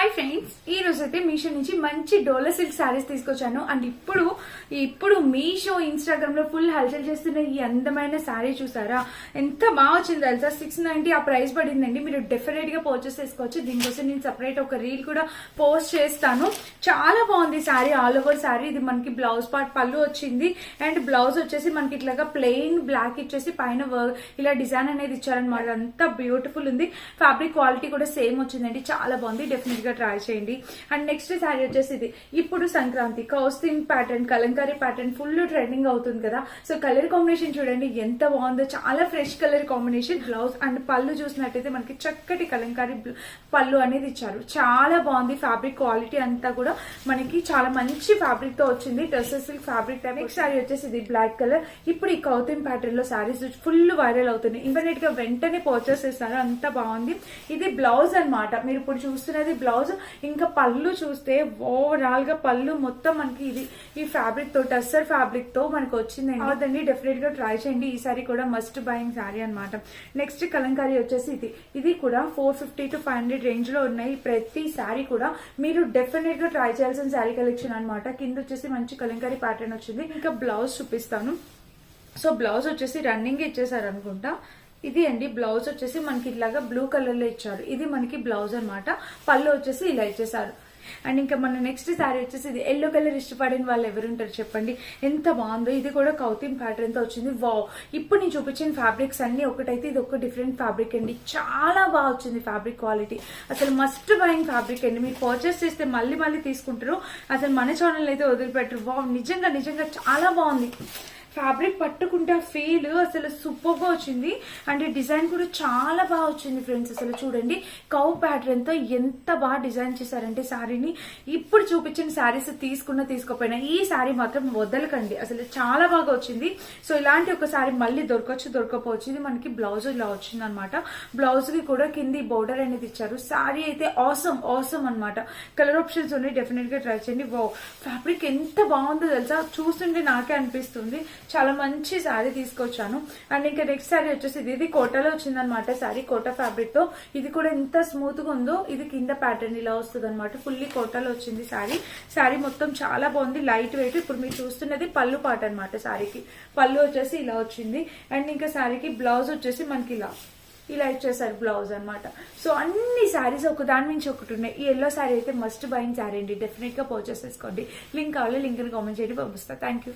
Hi friends, ఈ రోజు అయితే మీషో నుంచి మంచి డోలా సిల్క్ సారీస్ తీసుకొచ్చాను. అండ్ ఇప్పుడు మీషో ఇన్స్టాగ్రామ్ లో ఫుల్ హల్చల్ చేస్తున్న ఈ అందమైన సారీ చూసారా, ఎంత బాగా వచ్చింది తెలుసా. 690 ఆ ప్రైస్ పడిందండి. మీరు డెఫినెట్ గా పర్చేస్ చేసుకోవచ్చు. దీనికోసం నేను సెపరేట్ ఒక రీల్ కూడా పోస్ట్ చేస్తాను. చాలా బాగుంది సారీ, ఆల్ ఓవర్ సారీ. ఇది మనకి బ్లౌజ్ పార్ట్ పళ్ళు వచ్చింది అండ్ బ్లౌజ్ వచ్చేసి మనకి ఇట్లాగా ప్లెయిన్ బ్లాక్ ఇచ్చేసి పైన ఇలా డిజైన్ అనేది ఇచ్చారనమాట. అంతా బ్యూటిఫుల్ ఉంది. ఫ్యాబ్రిక్ క్వాలిటీ కూడా సేమ్ వచ్చిందండి, చాలా బాగుంది. డెఫినెట్ గా ట్రై చేయండి. అండ్ నెక్స్ట్ సారీ వచ్చేసి ఇది ఇప్పుడు సంక్రాంతి కౌస్టింగ్ pattern, Kalamkari pattern full trending అవుతుంది కదా. సో కలర్ కాంబినేషన్ చూడండి ఎంత బాగుందో, చాలా fresh colour combination. Blouse and pallu చూసినట్టయితే మనకి చక్కటి కలంకారీ పళ్ళు అనేది ఇచ్చారు. చాలా బాగుంది. ఫ్యాబ్రిక్ క్వాలిటీ అంతా కూడా మనకి చాలా మంచి ఫ్యాబ్రిక్ తో వచ్చింది. Tussar silk fabric type. Next sari వచ్చేసి ఇది బ్లాక్ కలర్. ఇప్పుడు ఈ కౌస్టింగ్ ప్యాటర్న్ లో సారీస్ ఫుల్ వైరల్ అవుతుంది. ఇంటర్నెట్ గా వెంటనే పర్చేస్ చేస్తారు. అంత బాగుంది. ఇది బ్లౌజ్ అన్నమాట. మీరు ఇప్పుడు చూస్తున్నది బ్లౌజ్. ఇంకా పళ్ళు చూస్తే ఓవరాల్ గా పళ్ళు మొత్తం మనకి ఇది ఈ ఫ్యాబ్రిక్ తో, టస్సర్ ఫ్యాబ్రిక్ తో మనకి వచ్చిందండి. అదండి డెఫినెట్ గా ట్రై చేయండి. ఈ సారీ కూడా మస్ట్ బయింగ్ సారీ అనమాట. నెక్స్ట్ కలంకారీ వచ్చేసి ఇది కూడా 450 to 500 రేంజ్ లో ఉన్నాయి. ప్రతి సారీ కూడా మీరు డెఫినెట్ గా ట్రై చేయాల్సిన సారీ కలెక్షన్ అనమాట. కింద వచ్చేసి మంచి కలంకారీ ప్యాటర్న్ వచ్చింది. ఇంకా బ్లౌజ్ చూపిస్తాను. సో బ్లౌజ్ వచ్చేసి రన్నింగ్ ఇచ్చేసారు అనుకుంటా. ఇది అండి బ్లౌజ్ వచ్చేసి మనకి ఇలాగా బ్లూ కలర్ లో ఇచ్చారు. ఇది మనకి బ్లౌజ్ అనమాట. పళ్ళు వచ్చేసి ఇలా ఇచ్చేసారు. అండ్ ఇంకా మన నెక్స్ట్ శారీ వచ్చేసి ఇది ఎల్లో కలర్ ఇష్టపడిన వాళ్ళు ఎవరుంటారు చెప్పండి, ఎంత బాగుందో. ఇది కూడా కౌతింగ్ ప్యాటర్న్ తో వచ్చింది. వావ్, ఇప్పుడు నేను చూపించిన ఫ్యాబ్రిక్స్ అన్ని ఒకటైతే ఇది ఒక డిఫరెంట్ ఫ్యాబ్రిక్ అండి. చాలా బాగా వచ్చింది ఫ్యాబ్రిక్ క్వాలిటీ. అసలు మస్ట్ బయింగ్ ఫ్యాబ్రిక్ అండి. మీరు పర్చేస్ చేస్తే మళ్ళీ మళ్ళీ తీసుకుంటారు. అసలు మన ఛానల్ అయితే వదిలిపెట్టరు. వావ్, నిజంగా చాలా బాగుంది. ఫ్యాబ్రిక్ పట్టుకుంటే ఆ ఫీల్ అసలు సూపర్ గా వచ్చింది. అండ్ డిజైన్ కూడా చాలా బాగా వచ్చింది ఫ్రెండ్స్. అసలు చూడండి కౌ ప్యాటర్న్ తో ఎంత బాగా డిజైన్ చేశారంటే శారీని. ఇప్పుడు చూపించిన శారీస్ తీసుకోపోయినా ఈ శారీ మాత్రం వదలకండి. అసలు చాలా బాగా వచ్చింది. సో ఇలాంటి ఒక శారీ మళ్ళీ దొరకపోవచ్చు. ఇది మనకి బ్లౌజ్ ఇలా వచ్చింది అనమాట. బ్లౌజ్ కి కూడా కింది బోర్డర్ అనేది ఇచ్చారు. శారీ అయితే ఆసమ్ అనమాట. కలర్ ఆప్షన్స్ ఉన్నాయి, డెఫినెట్ గా ట్రై చేయండి. వావ్, ఫ్యాబ్రిక్ ఎంత బాగుందో తెలుసా, చూస్తుంటే నాకే అనిపిస్తుంది. చాలా మంచి శారీ తీసుకొచ్చాను. అండ్ ఇంకా నెక్స్ట్ శారీ వచ్చేసి ఇది కోటాలో వచ్చిందనమాట. శారీ కోటా ఫ్యాబ్రిక్ తో. ఇది కూడా ఎంత స్మూత్ గా ఉందో. ఇది కింద ప్యాటర్న్ ఇలా వస్తుంది అనమాట. ఫుల్లీ కోటాలో వచ్చింది శారీ మొత్తం చాలా బాగుంది. Light weight. ఇప్పుడు మీరు చూస్తున్నది పళ్ళు పాట అనమాట. శారీకి పళ్ళు వచ్చేసి ఇలా వచ్చింది. అండ్ ఇంకా శారీకి బ్లౌజ్ వచ్చేసి మనకి ఇలా ఇచ్చేసారు బ్లౌజ్ అనమాట. సో అన్ని శారీస్ ఒక దాని నుంచి ఒకటి ఉన్నాయి. ఈ ఎల్లో శారీ అయితే మస్ట్ బయింగ్ శారీ అండి. డెఫినెట్ గా పర్చేస్ చేసుకోండి. లింక్ కావాలి, లింక్ కామెంట్ చేయండి, పంపిస్తా. Thank you.